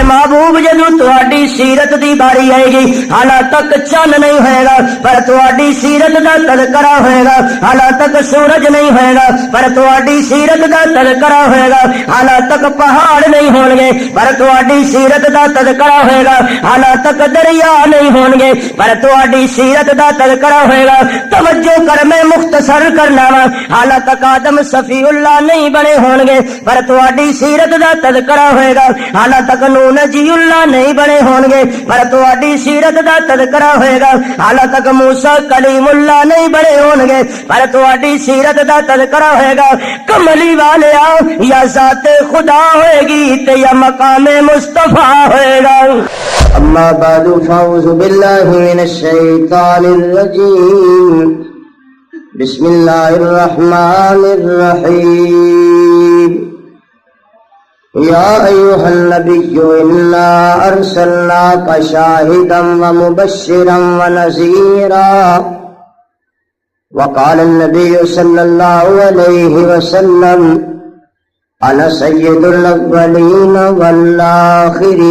محبوب جدوں تہاڈی سیرت دی باری آئے گی حالاں تک چند نہیں ہوئے گا پر تہاڈی سیرت دا تذکرہ ہوئے گا، حالاں تک سورج نہیں ہوئے گا پر تہاڈی سیرت دا تذکرہ ہوئے گا، حالاں تک پہاڑ نہیں ہون گے پر تہاڈی سیرت دا تذکرہ ہوئے گا، حالاں تک دریا نہیں ہون گے پر تہاڈی سیرت دا تذکرہ ہوئے گا۔ توجہ کر میں مختصر کرنا وا، حالاں تک آدم صفی اللہ نہیں بنے ہون گے پر تہاڈی سیرت دا تذکرہ ہوئے گا، حالاں تک نوح نجی اللہ نہیں بنے ہون گے پر تہاڈی سیرت دا تذکرہ ہوئے گا، حالاں تک موسیٰ کلیم اللہ نہیں بنے ہون گے پر تہاڈی سیرت دا تذکرہ ہوئے گا۔ کملی والیا یا ذات خدا ہوئے گی تے یا مقام مصطفیٰ ہوئے گا۔ اما بعد فاعوذ باللہ من الشیطان الرجیم، بسم اللہ الرحمن الرحیم۔ یا ایھا النبی انا ارسلناک شاہدا ومبشرا ونذیرا۔ وقال النبی صلی اللہ علیہ وسلم انا سید الاولین والآخرین۔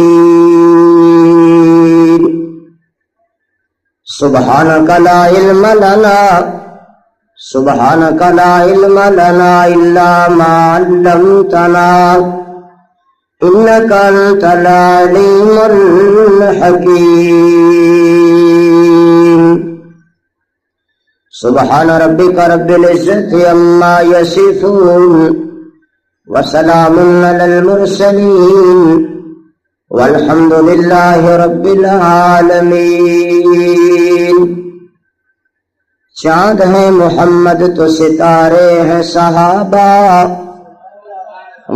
سبحانک لا علم لنا الا ما علمتنا انک انت العلیم الحکیم۔ سبحان ربک رب العزت عما یصفون وسلام علی المرسلین والحمد للہ رب العالمین۔ چاند ہیں محمد تو ستارے ہیں صحابہ،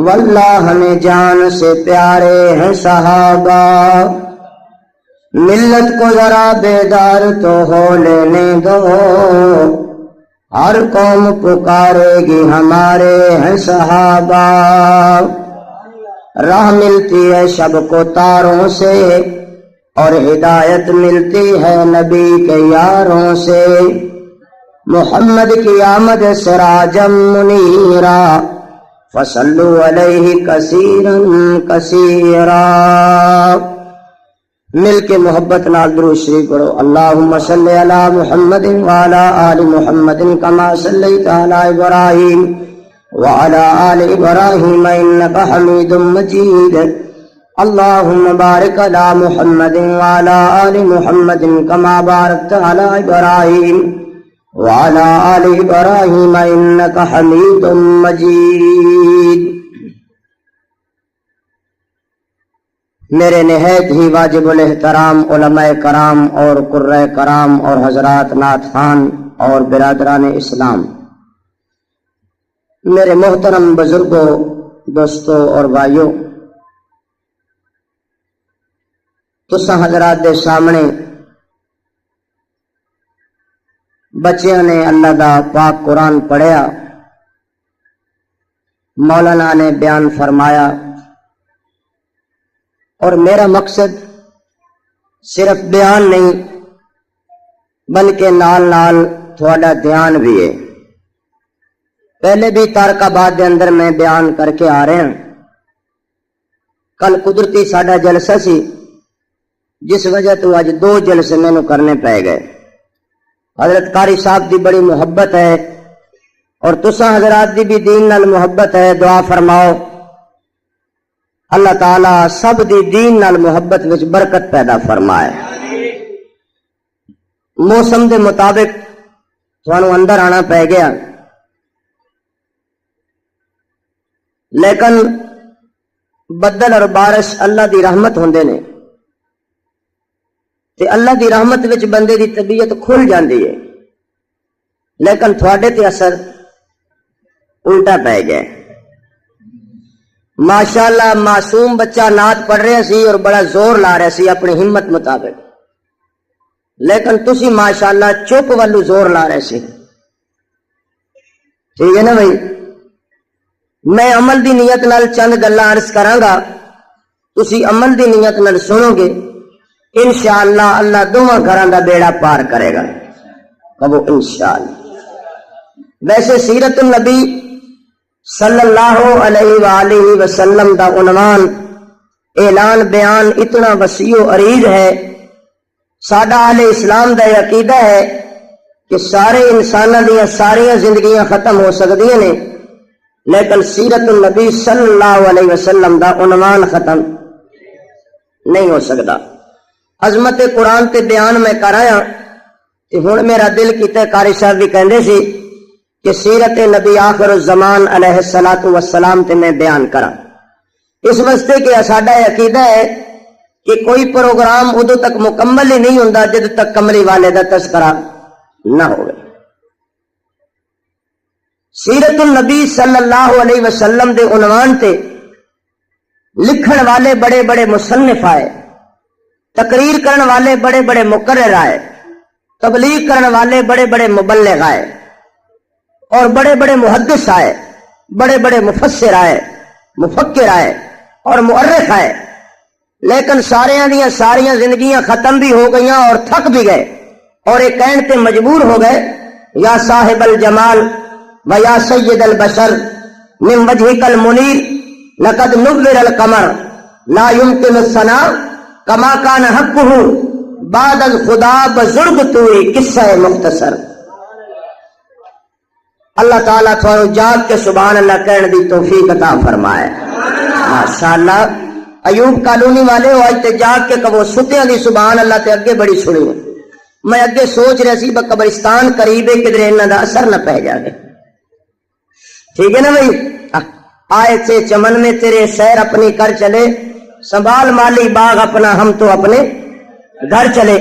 واللہ ہمیں جان سے پیارے ہیں صحابہ۔ ملت کو ذرا بیدار تو ہو لینے دو، ہر قوم پکارے گی ہمارے ہیں صحابہ۔ راہ ملتی ہے شب کو تاروں سے اور ہدایت ملتی ہے نبی کے یاروں سے۔ محمد کی آمد سراجا منیرا فصلوا علیہ کثیرا کثیرا۔ مل کے محبت نال درود شریف پڑھو۔ اللہم صلی علی محمد وعلی آل محمد کما صلیت علی ابراہیم وعلی آل ابراہیم انک حمید مجید۔ اللہم بارک علی محمد وعلی آل محمد کما بارکت علی ابراہیم وعلی آل ابراہیم انک حمید مجید۔ میرے نہایت ہی واجب الاحترام علماء کرام اور قرۂ کرام اور حضرات نعت خوان اور برادران اسلام، میرے محترم بزرگوں، دوستوں اور بھائیوں، تساں حضرات دے سامنے بچیاں نے اللہ دا پاک قرآن پڑھیا، مولانا نے بیان فرمایا، اور میرا مقصد صرف بیان نہیں بلکہ نال نال تھوڑا دھیان بھی ہے۔ پہلے بھی تارکاباد دے اندر میں بیان کر کے آ رہے ہیں۔ کل قدرتی ساڈا جلسہ سی جس وجہ تو آج 2 جلسے مینوں کرنے پے گئے۔ حضرت قاری صاحب دی بڑی محبت ہے اور تساں حضرات دی بھی دین نال محبت ہے، دعا فرماؤ اللہ تعالی سب دی دین نال محبت وچ برکت پیدا فرمائے۔ موسم دے مطابق تھانوں اندر آنا پے گیا، لیکن بدل اور بارش اللہ دی رحمت ہوندے نے تے اللہ دی رحمت وچ بندے دی طبیعت کھل جاندی ہے، لیکن تھوڑے تے اثر الٹا پے گیا۔ ماشاءاللہ معصوم بچہ نعت پڑھ رہا سی اور بڑا زور لا رہا سی اپنی ہمت مطابق، لیکن تسی ماشاءاللہ چپ والو زور لا رہے سی۔ ٹھیک ہے نا بھائی؟ میں عمل دی نیت نال چند گلاں عرض کراں گا، تسی عمل دی نیت نال سنو گے، انشاءاللہ اللہ دونوں گھراں دا بیڑا پار کرے گا۔ کہو انشاءاللہ۔ ویسے سیرت النبی صلی اللہ علیہ وآلہ وسلم دا عنوان اعلان بیان اتنا وسیع و عریض ہے. ساڈا اہل اسلام دا یہ عقیدہ ہے کہ سارے انساناں دیاں ساریاں زندگیاں ختم ہو سکدیاں نے لیکن سیرت النبی صلی اللہ علیہ وسلم دا عنوان ختم نہیں ہو سکتا. عظمت قرآن تے بیان میں کر آیا کہ ہن میرا دل کیتے قاری صاحب بھی کہندے سی کہ سیرت نبی آخر الزمان علیہ الصلوۃ والسلام تے میں بیان کراں. اس واسطے کہ ساڈا عقیدہ ہے کہ کوئی پروگرام ادو تک مکمل ہی نہیں ہوندا جد تک کملی والے دا تذکرہ نہ ہوئے. سیرت النبی صلی اللہ علیہ وسلم دے عنوان تے لکھن والے بڑے بڑے مصنف آئے، تقریر کرن والے بڑے بڑے مقرر آئے، تبلیغ کرن والے بڑے بڑے مبلغ آئے، اور بڑے بڑے محدث آئے، بڑے بڑے مفسر آئے، مفکر آئے اور مؤرخ آئے. لیکن ساریاں زندگیاں ختم بھی ہو گئیاں اور تھک بھی گئے اور ایک کہن تے مجبور ہو گئے یا صاحب الجمال و یا سید البشر من وجهک المنیر لقد نور القمر لا يمكن الثناء كما كان حقه بعد الخدا بزرگ توئی قصہ مختصر. اللہ تعالیٰ تھوڑا جاگ کے سبحان اللہ کہنے دی توفیق عطا فرمائے. ماشاءاللہ ایوب کالونی والے ہو آج تے جاگ کے کبو ستیاں دی سبحان اللہ تے اگے بڑی سنی. میں اگے سوچ رہا سی قبرستان قریب ہے کدھر انہاں دا اثر نہ پہ جائے. ٹھیک ہے نا بھائی. آئے تھے چمن میں تیرے سیر اپنی کر چلے، سنبھال مالی باغ اپنا ہم تو اپنے گھر چلے.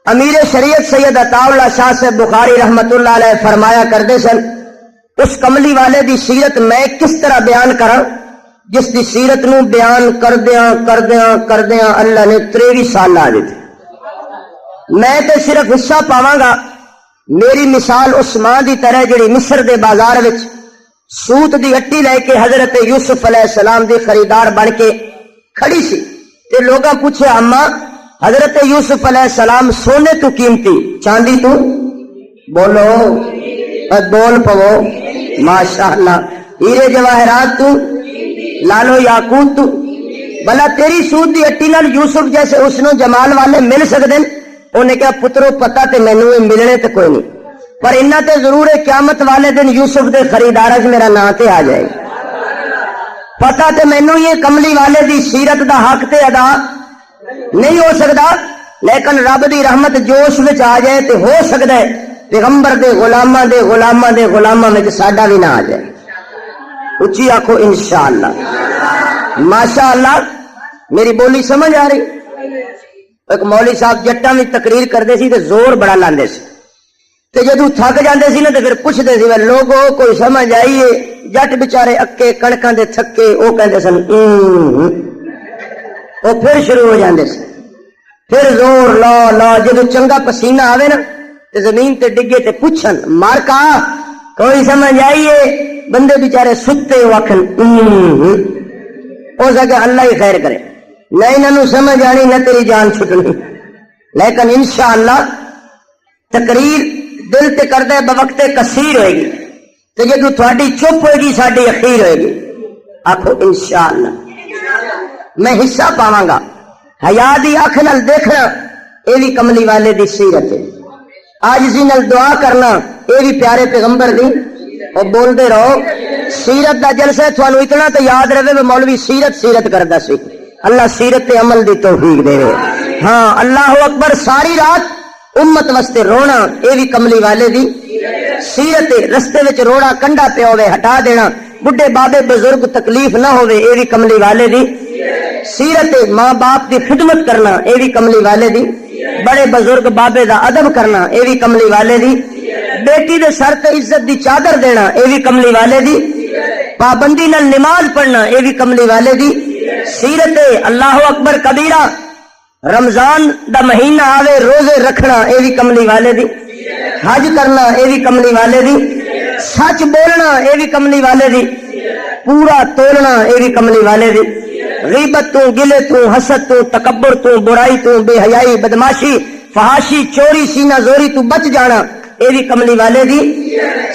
امیر شریعت سید عطا اللہ شاہ سے بخاری رحمت اللہ علیہ فرمایا کرتے سن اس کملی والے دی سیرت میں کس طرح بیان کراں جس دی سیرت نو بیان کردیاں اللہ نے 23 سال لا دیتے. میں تے صرف حصہ پاواں گا. میری مثال اس ماں دی طرح جڑی مصر دے بازار وچ سوت دی اٹی لے کے حضرت یوسف علیہ السلام دی خریدار بن کے کھڑی سی تے لوگاں پوچھے اماں حضرت یوسف علیہ السلام سونے تو قیمتی چاندی تو بولو بول پو ماشاءاللہ ہیرے جواہرات تو لالو یاقوت تو بلا تیری سود دی اٹی نال یوسف جیسے حسن و جمال والے مل سکتے ہیں. انہیں کہا پترو پتہ تے مینوں ملنے تے کوئی نہیں پر انہاں تے ضرور ہے قیامت والے دن یوسف دے خریدار میرا نام تے آ جائے. پتہ تے مینوں یہ کملی والے دی سیرت دا حق تے ادا نہیں ہو سکتا لیکن رب دی رحمت جوش وچ آ جائے تے ہو سکتا ہے پیغمبر دے غلاماں وچ ساڈا بھی نہ آ جائے. اچھی آخو انشاءاللہ. ماشاءاللہ میری بولی سمجھ آ رہی. ایک مولوی صاحب جٹاں وچ تقریر کرتے سی تے زور بڑا لاندے سی تے جدوں تھک جاندے سی نا تے پھر پوچھدے سی لوگو کوئی سمجھ آئیے. جٹ بیچارے اکے کڑکاں دے تھکے او کہندے سن وہ پھر شروع ہو جاندے سے پھر زور لا جدو چنگا پسینہ آوے نا تے زمین تے ڈگے تے پوچھن مار کا کوئی سمجھ آئیے. بندے بیچارے ستے وکھن ہو سکے اللہ ہی خیر کرے. نہ انہوں سمجھ آنی نہ تیری جان چھٹنی. لیکن انشاءاللہ تقریر دل تے کردے بوقت کثیر ہوئے گی تے جدو تھوڑی چپ ہوئے گی ساڈی اخیر ہوئے گی. آخو انشاءاللہ. میں حصہ پاواں گا. حیا دی اکھ نال دیکھنا اے بھی کملی والے دی سیرت ہے. عاجزی نال دعا کرنا اے بھی پیارے پیغمبر دی. اور بول دے رہو سیرت دا جلسہ تھانوں اتنا تو یاد رہے مولوی سیرت کردا سی. اللہ سیرت تے عمل دی توفیق دے. ہاں اللہ اکبر. ساری رات امت واسطے رونا اے بھی کملی والے دی سیرت. رستے وچ روڑا کنڈا پیا ہوے ہٹا دینا بڈھے بابے بزرگ تکلیف نہ ہوے اے بھی کملی والے دی سیرت. ماں باپ دی خدمت کرنا اے بھی کملی والے دی. بڑے بزرگ بابے دا ادب کرنا اے بھی کملی والے دی. بیٹی دے سر تے عزت دی چادر دینا اے بھی کملی والے دی. پابندی نال نماز پڑھنا اے بھی کملی والے دی سیرت. اللہ اکبر کبیرہ. رمضان دا مہینہ آوے روزے رکھنا اے بھی کملی والے دی. حج کرنا اے بھی کملی والے دی. سچ بولنا اے بھی کملی والے دی. پورا تولنا اے بھی کملی والے دی. غیبت تو گلے تو حسد تو تکبر تو برائی تو بے حیائی بدماشی فحاشی چوری سینہ زوری تو بچ جانا اے بھی کملی والے دی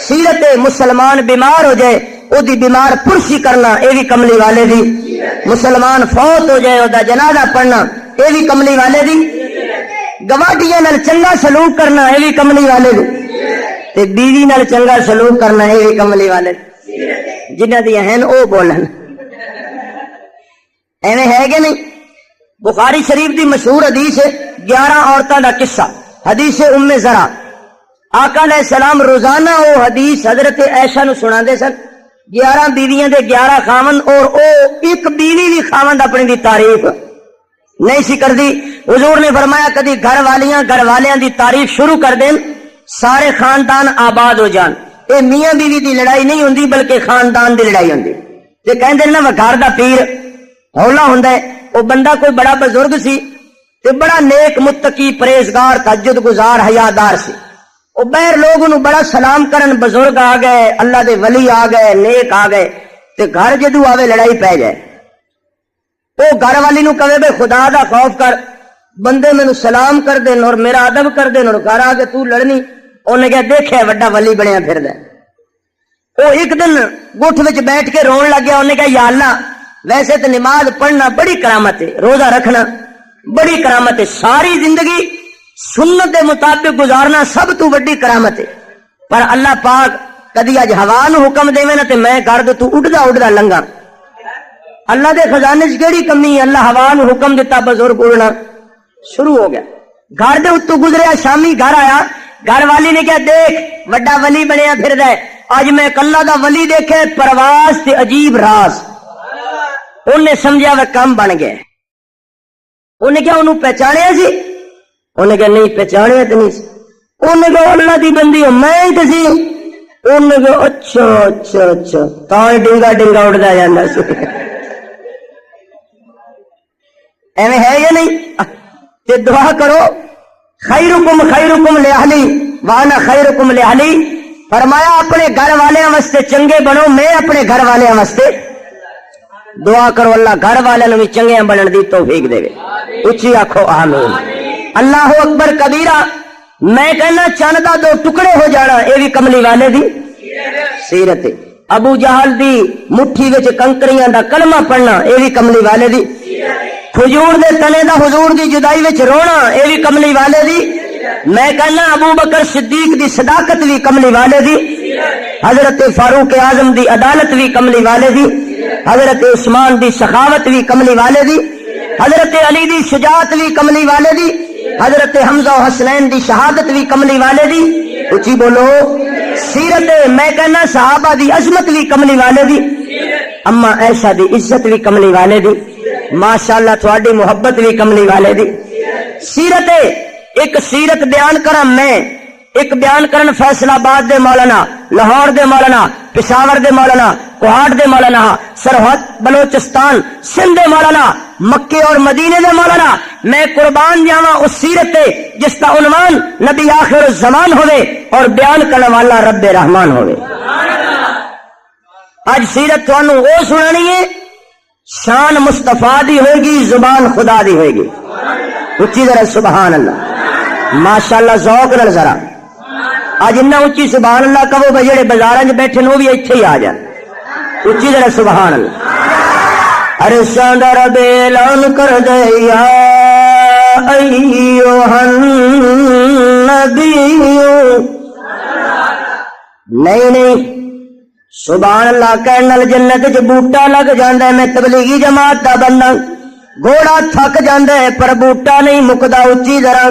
سیرت. مسلمان بیمار ہو جائے او دی بیمار پرسی کرنا اے بھی کملی والے دی مسلمان فوت ہو جائے دا جنازہ پڑھنا یہ بھی کملی والے دی، گواڈیاں نال چنگا سلوک کرنا یہ بھی کملی والے دی، تے بیوی نال چنگا سلوک کرنا یہ بھی کملی والے دی، جنہ دی ہیں او بولن ایویں ہے کہ نہیں؟ بخاری شریف دی مشہور حدیث ہے 11 عورتوں دا قصہ، حدیث ام زرع، آقا علیہ السلام روزانہ وہ حدیث حضرت عائشہ نو سنا دے سن، 11 بیویاں دے 11 خاون، اور او ایک بیوی بھی خاون اپنی دی تعریف نہیں سی کردی۔ حضور نے فرمایا کدی گھر والیاں دی تعریف شروع کر دین سارے خاندان آباد ہو جان۔ اے میاں بیوی دی لڑائی نہیں ہوندی بلکہ خاندان دی لڑائی ہوندی۔ تے کہندے نا گھر دا پیر ہولا ہوندا ہے، او بندہ کوئی بڑا بزرگ سی تے بڑا نیک متقی پرہیزگار تہجد گزار حیادار سی، او باہر لوگ انہوں بڑا سلام کرن، بزرگ آ گئے، اللہ دے ولی آ گئے، نیک آ گئے، تے گھر جدو آوے لڑائی پہ جائے، او گھر والی نو کہے بے خدا دا خوف کر، بندے مینوں سلام کر دین اور میرا ادب کر دین اور گھر آ کے تو لڑنی۔ انہیں کہا دیکھے وڈا ولی بنیا پھردا ہے۔ او ایک دن گٹھ وچ بیٹھ کے رون لگ گیا، انہیں کہا یا اللہ ویسے تو نماز پڑھنا بڑی کرامت ہے، روزہ رکھنا بڑی کرامت ہے، ساری زندگی سنت دے مطابق گزارنا سب تو بڑی کرامت ہے، پر اللہ پاک کدی اج ہوا نو حکم دے نا تے میں گھر دے تو اڑدا لنگا، اللہ دے خزانے چ کیڑی کمی ہے؟ اللہ ہوا نو حکم دیتا بزرگ اڑنا شروع ہو گیا، گھر دے اتوں گزریا، شامی گھر آیا، گھر والی نے کہا دیکھ وڈا ولی بنیا پھردا ہے، اج میں کلا دا ولی دیکھے، پرواز تے عجیب راز۔ انہیں سمجھا وہ کام بن گیا، انہیں کیا انہوں پہچانیا سی؟ انہیں کہا نہیں پہچانیا تو نہیں سی۔ انہیں کہا اللہ دی بندی ہو میں ہی تو سی۔ انہیں کہا اچھا اچھا اچھا تاں ڈنگا اڑدا جاندا سی۔ ایویں ہے یا نہیں؟ تے دعا کرو خیرکم لأہلی وانا خیرکم لأہلی، فرمایا اپنے گھر والیاں واسطے چنگے بنو، میں اپنے گھر والیاں واسطے دعا کرو اللہ گھر والوں بھی چنگے بنن دی توفیق دے۔ اچھی آکھو آمین۔ اللہ اکبر کبیرہ۔ میں کہنا چند دا 2 ٹکڑے ہو جانا یہ بھی کملی والے دی سیرت ہے۔ ابو جہل دی مٹھی وچ کنکریاں دا کلمہ پڑھنا یہ بھی کملی والے دی، کھجور دے تنے دا حضور دی جدائی وچ رونا یہ بھی کملی والے دی۔ میں کہنا ابو بکر صدیق دی صداقت بھی کملی والے دی، حضرت فاروق اعظم دی عدالت بھی کملی والے دی، حضرت عثمان دی سخاوت بھی کملی والے دی، حضرت علی دی شجاعت بھی کملی والے دی، حضرت حمزہ و حسنین دی شہادت بھی کملی والے دی۔ اچھی بولو سیرت۔ میں کہنا صحابہ دی عظمت بھی کملی والے دی، اما عائشہ دی عزت بھی کملی والے دی، ماشاءاللہ تھوڑی محبت بھی کملی والے دی۔ سیرت ایک سیرت بیان کرم، میں ایک بیان کرن فیصل آباد دے مولانا، لاہور دے مولانا، پشاور دے مولانا، کوہاٹ دے مولانا، سرحد بلوچستان سندھ دے مولانا، مکے اور مدینے دے مولانا، میں قربان جاواں اس سیرت جس کا عنوان نبی آخر الزمان ہوئے اور بیان کرنے والا رب رحمان ہوئے۔ آج سیرت تھانوں وہ سنانی ہے، شان مصطفیٰ دی ہوئے گی، زبان خدا دی ہوئے گی۔ اچھی ذرا سبحان اللہ، ماشاءاللہ ذوق نال ذرا آج اتنا اچھی سبحان اللہ کہو بھائی جڑے بازاراں وچ بیٹھے نو بھی ایتھے ہی آ جان۔ اچھی ذرا سبحان اللہ۔ عرشاں دا رب اعلان کر دے یا ایھا النبی، نہیں سبحان اللہ کہن نال جنت وچ بوٹا لگ جاندا ہے۔ میں تبلیغی جماعت دا بندہ، گھوڑا تھک جاندا ہے پر بوٹا نہیں مکدا۔ اچھی ذرا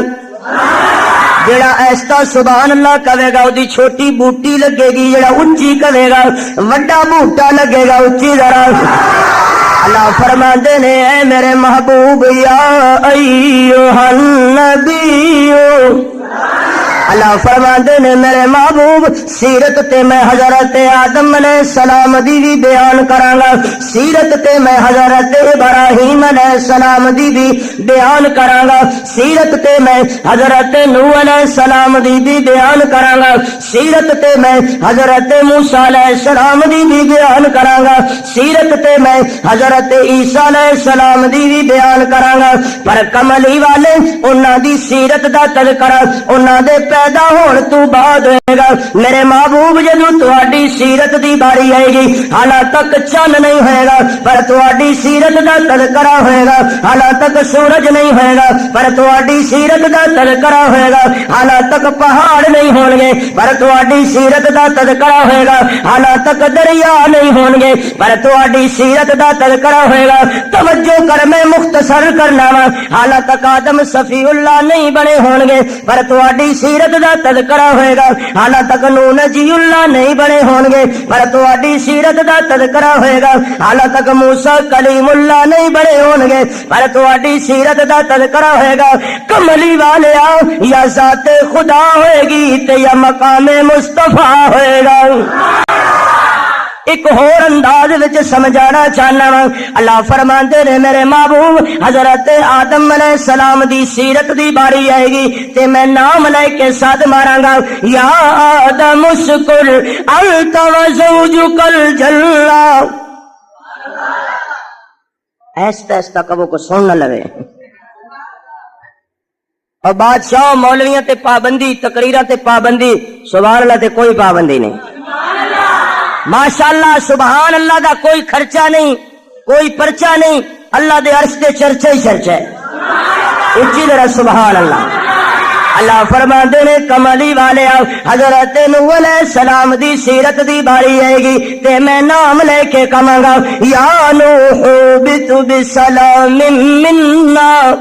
جڑا ایسا سبحان اللہ کہے گا اودی چھوٹی بوٹی لگے گی، جڑا اچھی کہے گا وڈا بوٹا لگے گا۔ اچھی ذرا اللہ فرماندے نے اے میرے محبوب یا ایھا النبی، اللہ فرماندے نے میرے محبوب سیرت تے میں حضرت آدم علیہ السلام دی بھی بیان کراں گا، سیرت تے میں حضرت ابراہیم علیہ السلام دی بھی بیان کراں گا، سیرت تے میں حضرت نوح علیہ السلام دی بھی بیان کراں گا، سیرت تے میں حضرت موسیٰ علیہ السلام دی بھی بیان کراں گا، سیرت تے میں حضرت عیسیٰ علیہ السلام دی بھی بیان کراں گا۔ پر کملی والے انہاں دی سیرت دا تذکرہ، انہاں دے پیدا ہون تو بعد ہوئے گا میرے محبوب جدوں تہاڈی سیرت دی باری آئے گی حالاں تک چند نہیں ہوئے گا پر تہاڈی سیرت دا تذکرہ ہوئے گا حالاں تک سورج نہیں ہوئے گا پر تہاڈی سیرت دا تذکرہ ہوئے گا حالاں تک پہاڑ نہیں ہون گے پر تہاڈی سیرت دا تذکرہ ہوئے گا حالاں تک دریا نہیں ہون گے پر تہاڈی سیرت دا تذکرہ ہوئے گا توجہ کر میں مختصر کرنا وا حالاں تک آدم صفی اللہ نہیں بنے ہون گے پر تہاڈی سیرت دا تذکرہ ہوئے گا حالاں تک نوح نجی اللہ نہیں بنے ہون گے پر تہاڈی سیرت دا تذکرہ ہوئے گا حالاں تک موسیٰ کلیم اللہ نہیں بنے ہون گے پر تہاڈی سیرت دا تذکرہ ہوئے گا کملی والیا یا ذات خدا ہوئے گی تے یا مقام مصطفیٰ ہوئے گا ایک اور انداز وچ سمجھانا چاہنا وا اللہ فرماندے نے میرے محبوب حضرت آدم علیہ السلام دی سیرت دی باری آئے گی تے میں نام لے کے ساتھ ماراں گا یا آدم اسکر انت وزوجک الجنہ ایسا ایسا کبو کو سن نہ لگے اور بادشاہ مولویاں تے پابندی تقریراں تے پابندی سبحان اللہ تے کوئی پابندی نہیں ماشاءاللہ سبحان اللہ دا کوئی خرچہ نہیں کوئی پرچہ نہیں اللہ دے عرش تے چرچے ہی چرچے اچھی طرح سبحان اللہ اللہ فرماندے نے کملی والے حضرت نوح علیہ السلام دی سیرت دی باری آئے گی تے میں نام لے کے کہاں گا یا نوح بت بسلام منا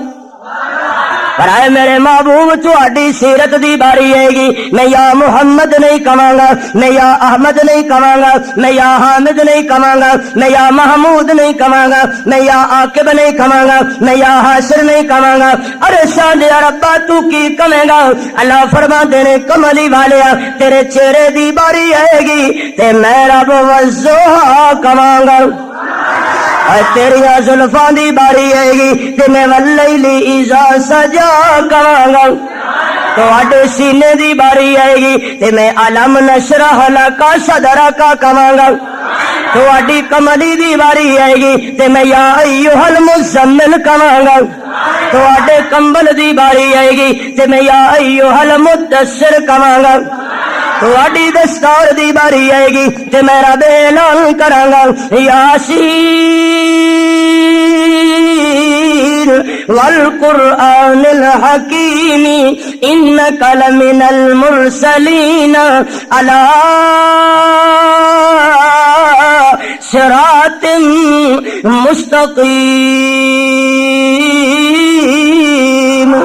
پر آئے میرے محبوب تہاڈی سیرت دی باری آئے گی میں یا محمد نہیں کہاں گا میں یا احمد نہیں کہاں گا میں یا حامد نہیں کہاں گا میں یا محمود نہیں کہاں گا میں یا عاقب نہیں کہاں گا میں یا حاشر نہیں کہاں گا عرشاں دے ربا تو کی کہے گا اللہ فرماندے نے کملی والے تیرے چہرے دی باری آئے گی تے میں رب والضحیٰ کہاں گا تیریا زلفاں دی باری آئے گی تے میں واللیل اذا سجا کہاں گا تہاڈے سینے دی باری آئے گی تے میں علم نشرح لک صدرک کہاں گا تہاڈی کملی دی باری آئے گی تے میں یا ایھا المزمل کہاں گا تہاڈے کمبل دی باری آئے گی تے میں یا ایھا المدثر کہاں گا تہاڈی دستار دی باری آئے گی تے میں رب اعلان کراں گا یاسین والقرآن الحکیم انک لمن المرسلین علی صراط مستقیم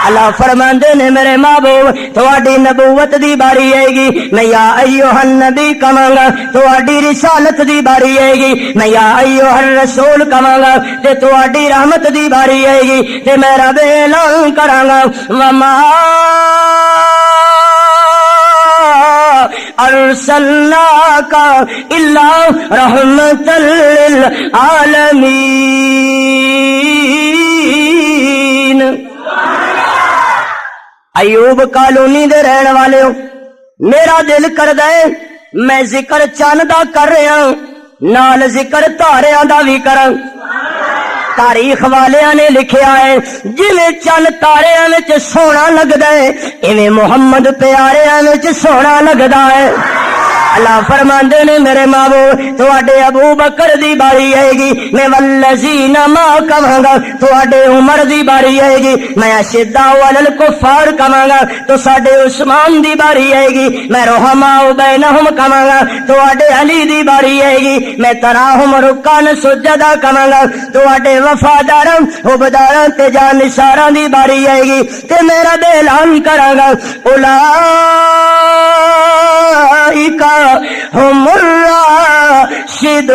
اللہ فرماندے نے میرے محبوب تہاڈی نبوت دی باری آئے گی میں یا ایھا النبی کہاں گا تہاڈی رسالت دی باری آئے گی میں یا ایھا الرسول کہاں گا تے تہاڈی رحمت دی باری آئے گی تے میں رب اعلان کراں گا وما ارسلناک الا رحمۃ للعالمین ایوب کالونی دے رہن والے ہو میرا دل کردا ہے میں ذکر چند دا کر رہا نال ذکر تاریاں دا بھی کراں تاریخ والیاں نے لکھیا ہے جویں چند تاریاں وچ سونا لگدا ہے ایویں محمد پیاریاں وچ سونا لگدا ہے اللہ فرماندے نے میرے محبوب تہاڈے ابو بکر دی باری آئے گی میں والذین ما کہاں گا تہاڈے عمر دی باری آئے گی میں اشداء علی الکفار کہاں گا تو ساڈے عثمان دی باری آئے گی میں رحماء بینہم کہاں گا تہاڈے علی دی باری آئے گی میں تراہم رکان سجدہ کہاں گا تہاڈے وفاداراں عبداراں تے جانثاراں دی باری آئے گی تے میرا اعلان کراں گا اولئک ہم الراشدون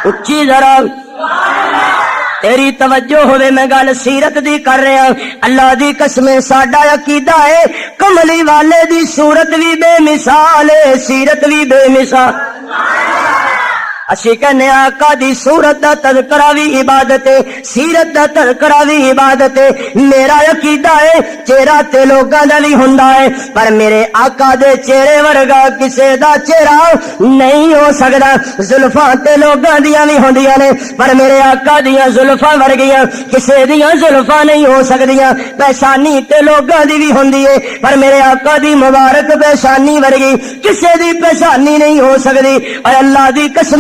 اچھی ذرا تیری توجہ ہوئے میں گل سیرت دی کر رہا اللہ دی قسم ساڈا عقیدہ ہے کملی والے دی صورت بھی بے مثال ہے سیرت بھی بے مثال اسی کہنے آقا دی صورت دا تذکرہ بھی عبادت ہے، سیرت دا تذکرہ بھی عبادت ہے۔ میرا عقیدہ ہے چہرہ تے لوگاں دا بھی ہوندا ہے، پر میرے آقا دے چہرے ورگا کسے دا چہرہ نہیں ہو سکدا۔ زلفاں تے لوگاں دیاں بھی ہوندیاں نے، پر میرے آقا دیاں زلفاں ورگیاں کسے دیاں زلفاں نہیں ہو سکدیاں۔ پیشانی تے لوگاں دی بھی ہوندی ہے، پر میرے آقا دی مبارک پیشانی ورگی کسے دی پیشانی نہیں ہو سکدی۔ اور اللہ دی قسم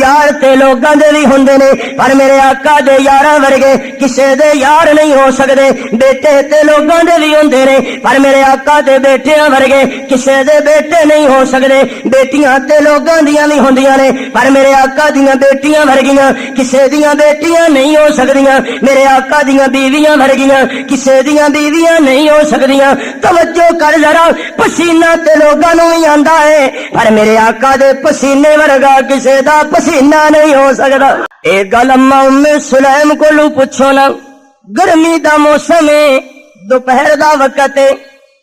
یار تے لوگاں دے بھی ہوندے نے، پر میرے آقا دے یاراں ورگے کسے دے یار نہیں ہو سکدے۔ بیٹے تے لوگاں دے بھی ہوندے نے، پر میرے آقا دے بیٹیاں ورگے کسے دے بیٹے نہیں ہو سکدے۔ بیٹیاں تے لوگاں دیاں بھی ہوندیاں نے، پر میرے آقا دیاں بیٹیاں ورگیاں کسے دیاں بیٹیاں نہیں ہو سکدیاں۔ میرے آقا دیاں بیویاں ورگیاں کسے دیاں بیویاں نہیں ہو سکدیاں۔ توجہ کر ذرا، پسینہ تے لوگاں نوں ہی آندا ہے، پر میرے آقا دے پسینے ورگا کسے دا پسینہ نہیں ہو سکدا۔ ایک گل اما ام سلیم کولوں پوچھو نا، گرمی دا موسم ہے، دوپہر دا وقت ہے،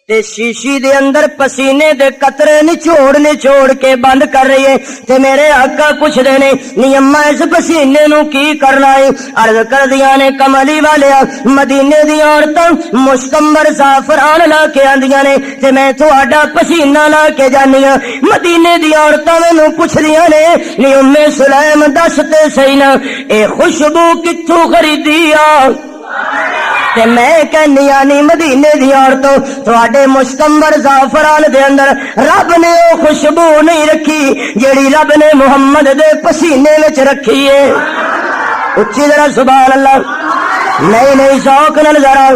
تے شیشی دے اندر پسینے دے قطرے نچوڑ کے بند کر رہی ہے، تے میرے آقا پوچھ دے نے نی اما اس پسینے نو کی کرنا ہے؟ عرض کر دیا نے کملی والیا، مدینے دی عورتاں مشکمبر زعفران لا کے آندیاں نے، تے میں تہاڈا پسینہ لا کے جانی ہاں۔ مدینے دی عورتاں مینوں پوچھ دیاں نے نی ام سلیم دس تے صحیح نا اے خوشبو کتھوں خریدی آ؟ تے میں کہنی آنی مدینے دی عورتوں تواڈے مشکمبر زعفران دے اندر رب نے او خوشبو نہیں رکھی جیڑی رب نے محمد دے پسینے وچ رکھی ہے۔ اچھی ذرا سبحان اللہ۔ نہیں ذوق نال ذرا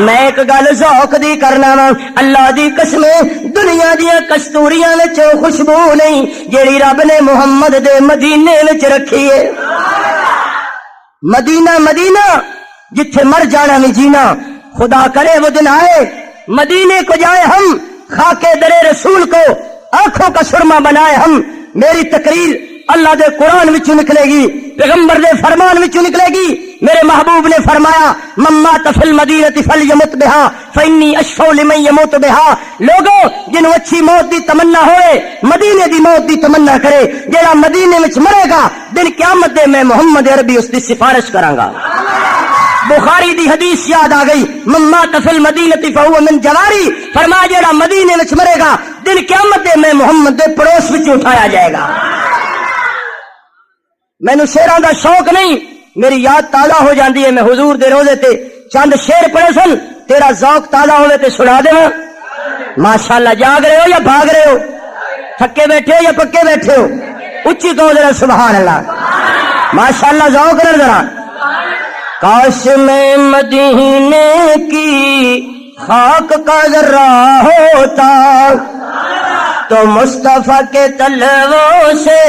میں ایک گل ذوق دی کرنا وا، اللہ دی قسم دنیا دیاں کستوریاں وچ خوشبو نہیں جیڑی رب نے محمد دے مدینے وچ رکھی ہے۔ مدینہ مدینہ جتھے مر جانا بھی جینا، خدا کرے وہ دن آئے مدینے کو جائے ہم، خاکے در رسول کو آنکھوں کا سرما بنائے ہم۔ میری تقریر اللہ دے قرآن وچوں نکلے گی، پیغمبر دے فرمان وچوں نکلے گی۔ میرے محبوب نے فرمایا من مات فی المدینۃ فلیمت بہا فانی اشفع لمن یموت بہا۔ لوگوں جنوں اچھی موت دی تمنا ہوئے مدینے دی موت دی تمنا کرے، جڑا مدینے وچ مرے گا دن قیامت دے میں محمد عربی اس دی سفارش کراں گا۔ بخاری دی حدیث یاد آ گئی، من مات فی المدینۃ فہو من جواری، فرمایا جڑا مدینے وچ مرے گا دن قیامت دے میں محمد دے پڑوس وچ اٹھایا جائے گا۔ مینوں شعراں دا شوق نہیں، میری یاد تازہ ہو جاندی ہے، میں حضور دے روزے تے چند شعر پڑھے سن، تیرا ذوق تازہ ہوئے تے سنا دیواں۔ ماشاءاللہ جاگ رہے ہو یا بھاگ رہے ہو؟ تھکے بیٹھے ہو یا پکے بیٹھے ہو؟ اچھی کہو ذرا سبحان اللہ۔ ماشاءاللہ ذوق نال ذرا۔ کاش میں مدینے کی خاک کا ذرہ ہوتا تو مصطفیٰ کے تلووں سے،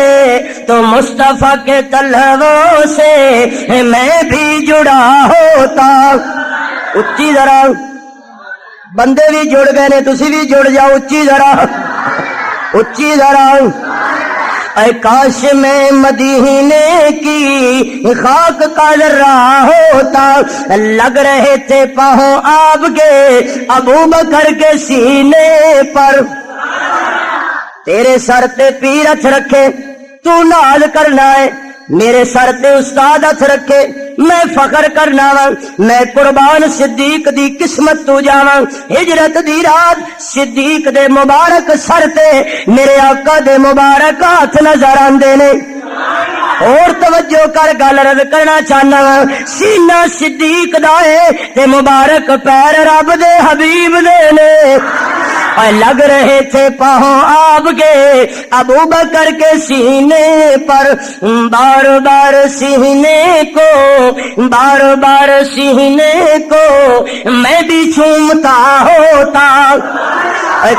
تو مصطفیٰ کے تلووں سے میں بھی جڑا ہوتا۔ اچھی ذرا، بندے بھی جڑ گئے نے، تسی بھی جڑ جاؤ، اچھی ذرا، اچھی ذرا۔ اے کاش میں مدینے کی خاک کا ذرہ ہوتا، لگ رہے تھے پاؤں آپ کے ابو بکر کے سینے پر، تیرے سر تے پیر ہتھ رکھے تو ناز کرنا ہے، میرے سر تے استاد ہتھ رکھے میں فخر کرنا وا، میں قربان صدیق دی قسمت تو جاواں۔ ہجرت دی رات صدیق دے مبارک سر تے میرے آقا دے مبارک ہاتھ نظر آندے نے۔ اور توجہ کر گل رد کرنا چاہنا وا، سینہ صدیق دا ہے تے مبارک پیر رب دے حبیب دے نے۔ لگ رہے تھے پاؤں آپ کے ابو بکر کے سینے پر، بار بار سینے کو، بار بار سینے کو میں بھی چومتا ہوتا۔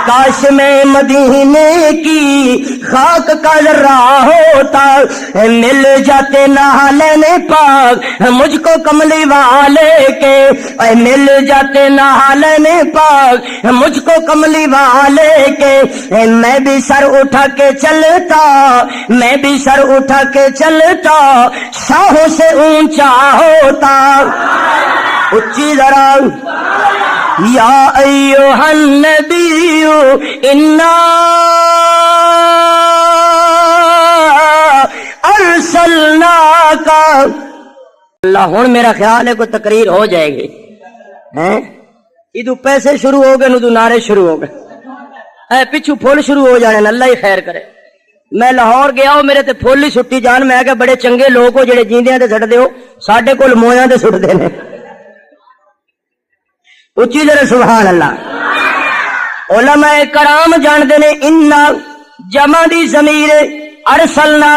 کاش میں مدینے کی خاک کا ذرہ ہوتا، مل جاتے نہالین پاک مجھ کو کملی والے کے، مل جاتے نہالین پاک مجھ کو کملی والے کے، میں بھی سر اٹھا کے چلتا، میں بھی سر اٹھا کے چلتا، شاہوں سے اونچا ہوتا۔ اچھی ذرا، یا ایھا النبی انا آقا اللہ ہوں میرا خیال ہے کوئی تقریر ہو جائے گی ہیں ادو پیسے شروع ہو گئے ندو نعرے شروع ہو گئے اے پچھو پھول شروع ہو جانے اللہ ہی خیر کرے میں لاہور گیا ہو میرے تے پھول ہی سٹی جان میں کہ بڑے چنگے لوگ ہو جڑے جیندیاں تے سٹ دیو ساڈے کول مویاں تے سٹ دے نے اچھی ذرا سبحان اللہ علماء کرام جاندے نے انا جمع دی ضمیر ارسلنا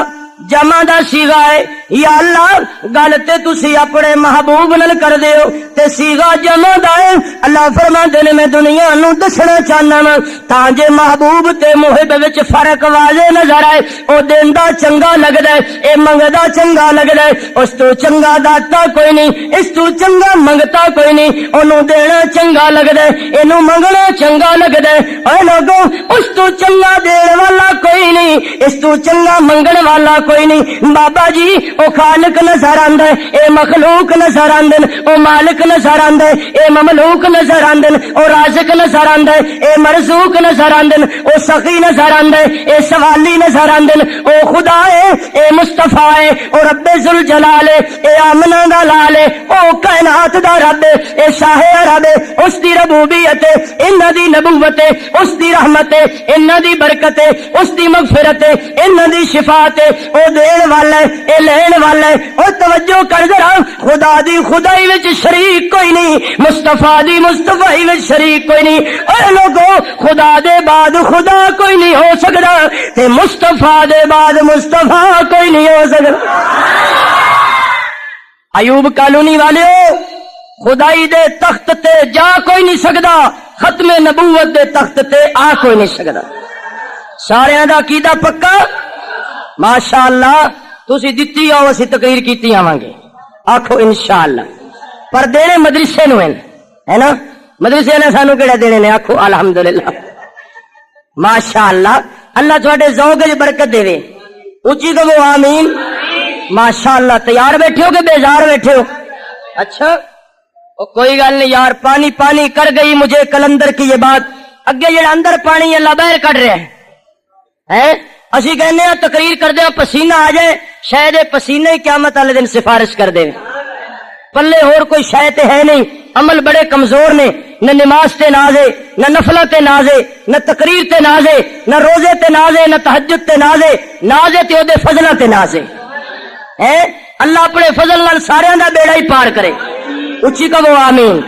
جمع دا سیغا ہے یا اللہ گل تے تسی اپنے محبوب نال کر دیو تے سیغا جمع دا ہے اللہ فرماندے نے میں دنیا نو دسنا چاہنا وا تاں جے محبوب تے محب وچ فرق واضح نظر آئے او دیندا چنگا لگدا ہے اے منگدا چنگا لگدا ہے اس تو چنگا داتا کوئی نہیں اس تو چنگا منگتا کوئی نہیں اونوں دینا چنگا لگدا ہے اینو منگنا چنگا لگدا ہے اے لوگوں اس تو چنگا دین والا کوئی نہیں اس تو چنگا منگن والا کوئی نہیں بابا جی او خالق نظر آندا ہے اے مخلوق نظر آندے او مالک نظر آندا ہے اے مملوک نظر آندے او رازق نظر آندا ہے اے مرزوق نظر آندے او سخی نظر آندا ہے اے سوالی نظر آندے او خدا ہے اے مصطفی ہے او رب ذوالجلال ہے اے آمنا دا لال ہے او کائنات دا رب ہے اے شاہ عرب ہے اس دی ربوبیت ہے انہاں دی نبوت ہے اس دی رحمت ہے انہاں دی برکت ہے اس دی مغفرت ہے انہاں دی شفاعت ہے او دین والا ہے اے لین والا ہے او توجہ کر ذرا خدا دی خدائی وچ شریک کوئی نہیں مصطفیٰ دی مصطفی وچ شریک کوئی نہیں اے لوگو خدا دے بعد خدا کوئی نہیں ہو سکدا تے مصطفیٰ دے بعد مصطفیٰ کوئی نہیں ہو سکدا ایوب کالونی والےو خدائی دے تخت تے جا کوئی نہیں سکدا ختم نبوت دے تخت تے آ کوئی نہیں سکدا سارے دا عقیدہ پکا ماشاءاللہ تسی دتی آؤ اسی تقریر کیتی آواں گے آکھو انشاءاللہ پر دینے مدرسے نو ہے نا مدرسے نے سانو کیڑے دینے نے آکھو الحمدللہ ماشاءاللہ اللہ تواڈے ذوق وچ برکت دے اونچی کہو آمین ماشاءاللہ تیار بیٹھے ہو کہ بیزار بیٹھے ہو اچھا او کوئی گل نہیں یار پانی پانی کر گئی مجھے کلندر کی یہ بات اگے جڑا اندر پانی اللہ باہر کڈ رہا ہے اسی کہنے ہیں تقریر کر دیں پسینہ آ جائے شاید پسینے ہی قیامت والے دن سفارش کر دیں پلے اور کوئی شاید ہے نہیں عمل بڑے کمزور نے نہ نماز تے نازے نہ نفلہ تے نازے نہ تقریر تے نازے نہ روزے تے نازے نہ تہجد تے نازے نازے تے او دے فضلہ تے نازے اللہ اپنے فضل نال سارے دا بیڑا ہی پار کرے اچھی کہو آمین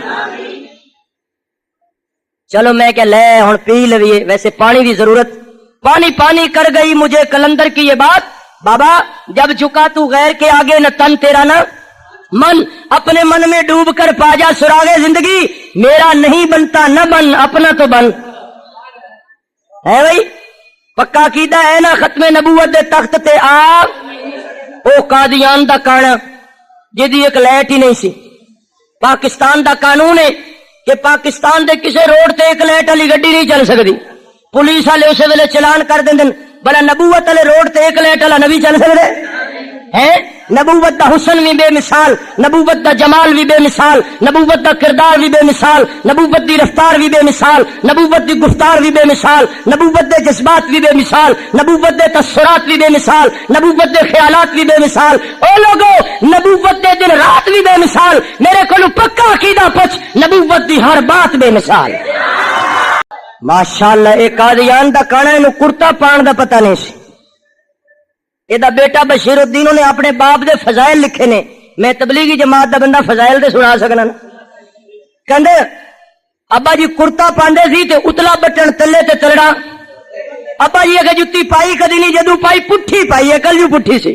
چلو میں کہ لے ہن پی لویے ویسے پانی دی ضرورت پانی پانی کر گئی مجھے کلندر کی یہ بات بابا جب چکا تو غیر کے آگے نہ تن تیرا نہ من اپنے من میں ڈوب کر پا جا سراغ زندگی میرا نہیں بنتا نہ بن اپنا تو بن ہے بھائی پکا عقیدہ ہے نا ختم نبوت دے تخت تے آ او قادیان دا کانا جدی ایک لائٹ ہی نہیں سی پاکستان دا قانون ہے کہ پاکستان دے کسے روڈ تے ایک لائٹ والی گڈی نہیں چل سکتی پولیس والے اسے ویلے چلان کر دیں بلا نبوت والے روڈ تے ایک لائٹ والا نبی چل سکتے ہیں نبوت دا حسن بھی بے مثال نبوت دا جمال بھی بے مثال نبوت دا کردار بھی بے مثال نبوت دی رفتار بھی بے مثال نبوت دی گفتار بھی بے مثال نبوت دے جذبات بھی بے مثال نبوت دے تاثرات بھی بے مثال نبوت دے خیالات بھی بے مثال او لوگو نبوت دے دن رات بھی بے مثال میرے کو پکا عقیدہ پچ نبوت دی ہر بات بے مثال ماشاءاللہ ایک قادیان دا کانا انہوں کرتا پان دا پتہ نہیں سی یہ دا بیٹا بشیر الدین نے اپنے باپ دے فضائل لکھے نے میں تبلیغی جماعت دا بندہ فضائل دے سنا سکنا نا کہندے ابا جی کرتا پاندے سی تے اتلا بٹن تلے تے تلڑا ابا جی اگے جتی پائی کدی نہیں جدو پائی پٹھی پائی ہے کل جو پٹھی سی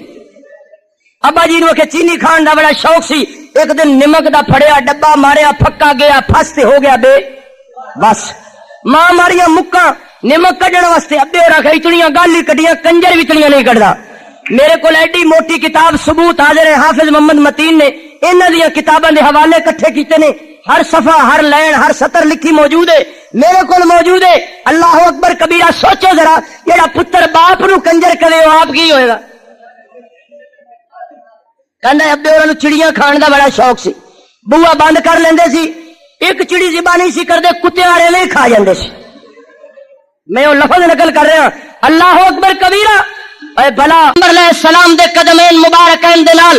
ابا جی نو کہ چینی کھان دا بڑا شوق سی ایک دن نمک دا پھڑیا ڈبا ماریا پھکا گیا پھس تے ہو گیا بے بس ماں ماریاں مکاں نمک کڈن واسطے ابے اور آخر اتنیاں گل ہی کڈیاں کنجر بھی اتنیاں نہیں کڈدا میرے کو ایڈی موٹی کتاب ثبوت حاضر ہے حافظ محمد متین نے انہاں دیاں کتاباں دے حوالے کٹھے کیتے نے ہر صفحہ ہر لائن ہر سطر لکھی موجود ہے میرے کو موجود ہے اللہ اکبر کبیرہ سوچو ذرا جیڑا پتر باپ نو کنجر کرے وہ آپ کی ہوئے گا کہندا ابے اور نو چڑیاں کھان دا بڑا شوق سی بوا بند کر لیندے سی ایک چڑی ذبح نہیں سی کردے کتے والے نہیں کھا جاندے سی میں وہ لفظ نقل کر رہا اللہ اکبر کبیرہ اے بلا علیہ السلام دے قدمین مبارکین دے نال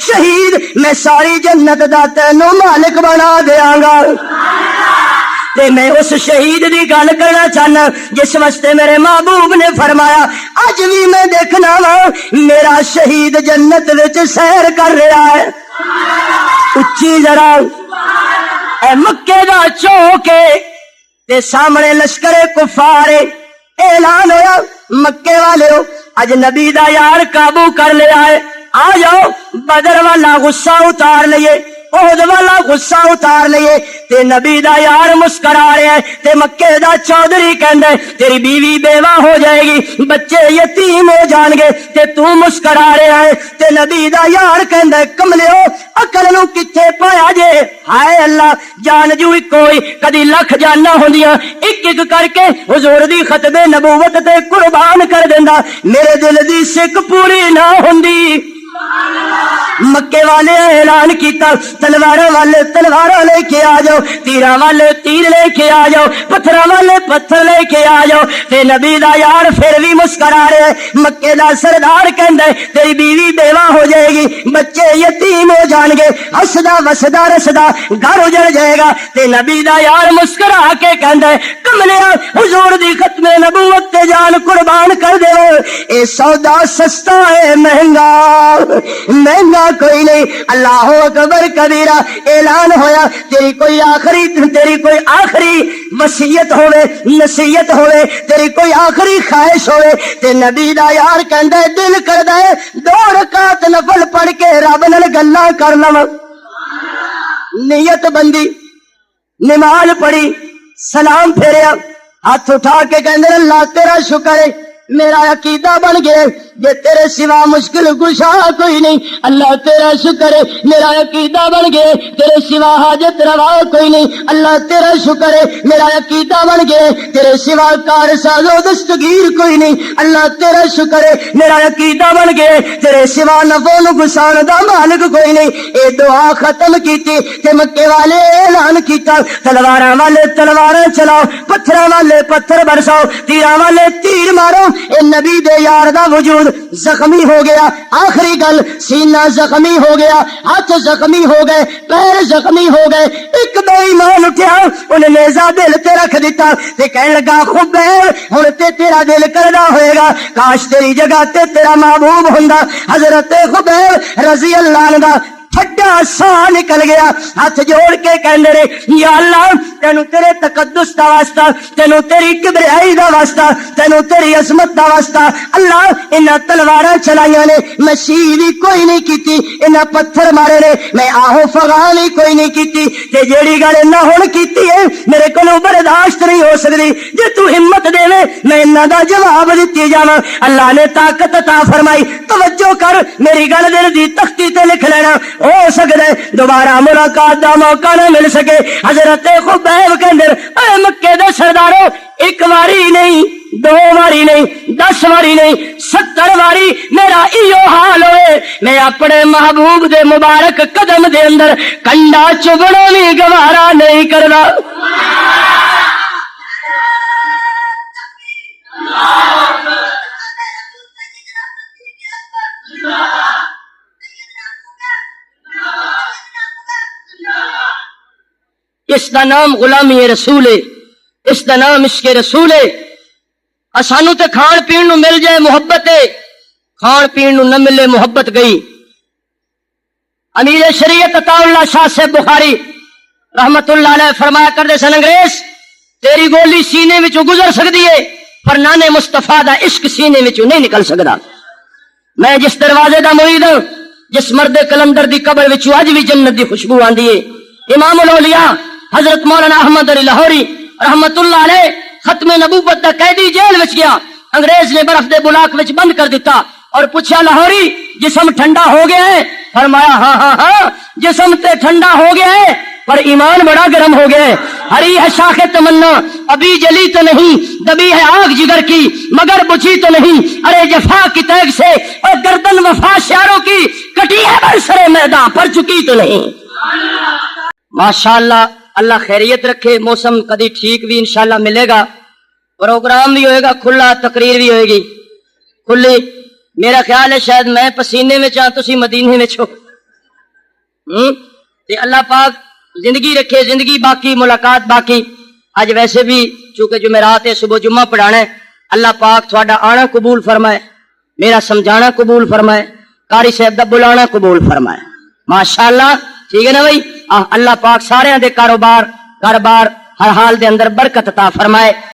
شہید میں ساری جنت دا تینوں مالک بنا دیاں گا تے میں اس شہید دی گل کرنا چاہنا جس واسطے میرے محبوب نے فرمایا اج بھی میں دیکھنا وا میرا شہید جنت وچ سیر کر رہا ہے اچھی ذرا اے مکے دا چوکے تے سامنے لشکر کفار اعلان ہویا مکے والے ہو اج نبی دا یار قابو کر لیا ہے آ جاؤ بدر والا غصہ اتار لئیے احد والا غصہ اتار لئیے تے نبی دا یار مسکرا رہے ہیں تے مکے دا چودھری کہندے تیری بیوی بیوہ ہو جائے گی بچے یتیم ہو جان گے تے تو مسکرا رہے ہیں تے نبی دا یار کہندے کملیو عقل نو کتھے پایا جے ہائے اللہ جان جو کوئی کدی لکھ جاننا ہوندیاں ایک ایک کر کے حضور دی خطبے نبوت تے قربان کر دیندا میرے دل دی سکھ پوری نہ ہوندی مکے والے اعلان کیتا تلواروں والے تلوار لے کے آ جاؤ تیراں والے تیر لے کے آ جاؤ پتھراں والے پتھر لے کے آ جاؤ تے نبی دا یار پھر بھی مسکرا رہے مکے دا سردار کہندا تیری بیوی بیوہ ہو جائے گی بچے یتیم ہو جان گے ہسدا وسدا رسدا گھر اجڑ جائے گا تے نبی دا یار مسکرا کے کہندا کملیا حضور دی ختم نبوت تے جان قربان کر دے اے سودا سستا ہے مہنگا کوئی نہیں اللہ اکبر کبیرہ اعلان ہویا تیری کوئی آخری وصیت ہوئے نصیحت ہوئے تیری کوئی آخری خواہش ہوئے تے نبی دا یار کہندا ہے دل کردا ہے 2 رکعت نفل پڑھ کے رب نال گلاں کر لواں نیت بندی نماز پڑھی سلام پھیریا ہاتھ اٹھا کے کہندے اللہ تیرا شکر ہے میرا عقیدہ بن گیا جے تیرے سوا مشکل کشا کوئی نہیں اللہ تیرا شکر ہے میرا عقیدہ بن گیا تیرے سوا حاجت روا کوئی نہیں اللہ تیرا شکر ہے میرا عقیدہ بن گیا تیرے سوا کار ساز و دستگیر کوئی نہیں اللہ تیرا شکر ہے میرا عقیدہ بن گیا تیرے سوا نفع نقصان دا مالک کوئی نہیں اے دعا ختم کیتی تے مکے والے اعلان کیتا تلواراں والے تلواراں چلاؤ پتھراں والے پتھر برساؤ تیراں والے تیر مارو اے نبی دے یار دا وجود زخمی ہو گیا آخری گل سینہ زخمی ہو گیا ہاتھ زخمی ہو گئے پیر زخمی ہو گئے ایک بے ایمان اٹھیا انہیں نیزہ دل تے رکھ دیتا تے کہنے لگا خبیر ہن تے تیرا دل کردا ہوئے گا کاش تیری جگہ تے تیرا محبوب ہوندا حضرت خبیر رضی اللہ عنہ پھٹا سا نکل گیا ہاتھ جوڑ کے کہندے رہے یا اللہ تینو تیرے تقدس دا واسطہ تینو تیری کبریائی دا واسطہ تینو تیری عظمت دا واسطہ اللہ انہاں تلواراں چلائیاں نے میں شیری کوئی نہیں کیتی انہاں پتھر مارے نے میں آہو فغانی کوئی نہیں کیتی تے جیڑی گل نہ ہن کیتی ہے میرے کولوں برداشت نہیں ہو سکدی جے تو ہمت دے میں انہاں دا جواب دتی جاواں اللہ نے طاقت عطا فرمائی توجہ کر میری گل دل دی تختی تے لکھ لینا ہو سکتا ہے دوبارہ ملاقات دا موقع نہ مل سکے حضرت خبیب کہندے اے مکے دے سردارو ایک واری نہیں 2 واری نہیں 10 واری نہیں 70 واری میرا ایو حال ہوئے میں اپنے محبوب دے مبارک قدم دے اندر کنڈا چبڑوں بھی گوارا نہیں کرنا اس دا نام غلامی رسول ہے اس دا نام عشق رسول ہے سانو تے کھان پین نو مل جائے محبت ہے کھان پین نو نہ ملے محبت گئی امیر شریعت عطا اللہ شاہ سے بخاری رحمت اللہ علیہ فرمایا کرتے سن انگریز تیری گولی سینے وچوں گزر سکتی ہے پر نانے مصطفیٰ دا عشق سینے وچوں نہیں نکل سکتا میں جس دروازے دا مرید ہوں جس مرد کلندر دی قبر وچوں اج بھی جنت دی خوشبو آندی ہے امام الاولیاء حضرت مولانا احمد علی لاہوری رحمت اللہ علیہ ختم نبوت دا قیدی جیل وچ گیا انگریز نے برف دے بلاک وچ بند کر دیتا اور پوچھا لاہوری جسم ٹھنڈا ہو گیا ہے فرمایا ہاں جسم تے ٹھنڈا ہو گیا ہے پر ایمان بڑا گرم ہو گیا ہے ہری ہے شاخ تمنا ابھی جلی تو نہیں دبی ہے آگ جگر کی مگر بجھی تو نہیں ارے جفا کی تیگ سے اور گردن وفا شیاروں کی کٹی ہے برسرے میدان پر چکی تو نہیں ماشاءاللہ اللہ خیریت رکھے موسم کدی ٹھیک بھی انشاءاللہ ملے گا پروگرام بھی ہوئے گا کھلا تقریر بھی ہوئے گی کھلی میرا خیال ہے شاید میں پسینے میں چاہ تسی مدینے میں چھو تے اللہ پاک زندگی رکھے، زندگی باقی، ملاقات باقی. اج ویسے بھی چونکہ جمعرات ہے، صبح جمعہ پڑھانا ہے. اللہ پاک تھوڑا آنا قبول فرمائے، میرا سمجھانا قبول فرمائے، قاری صاحب دا بلانا قبول فرمائے. ماشاءاللہ ٹھیک ہے نا بھائی. اللہ پاک سارے دے کاروبار ہر حال دے اندر برکت عطا فرمائے.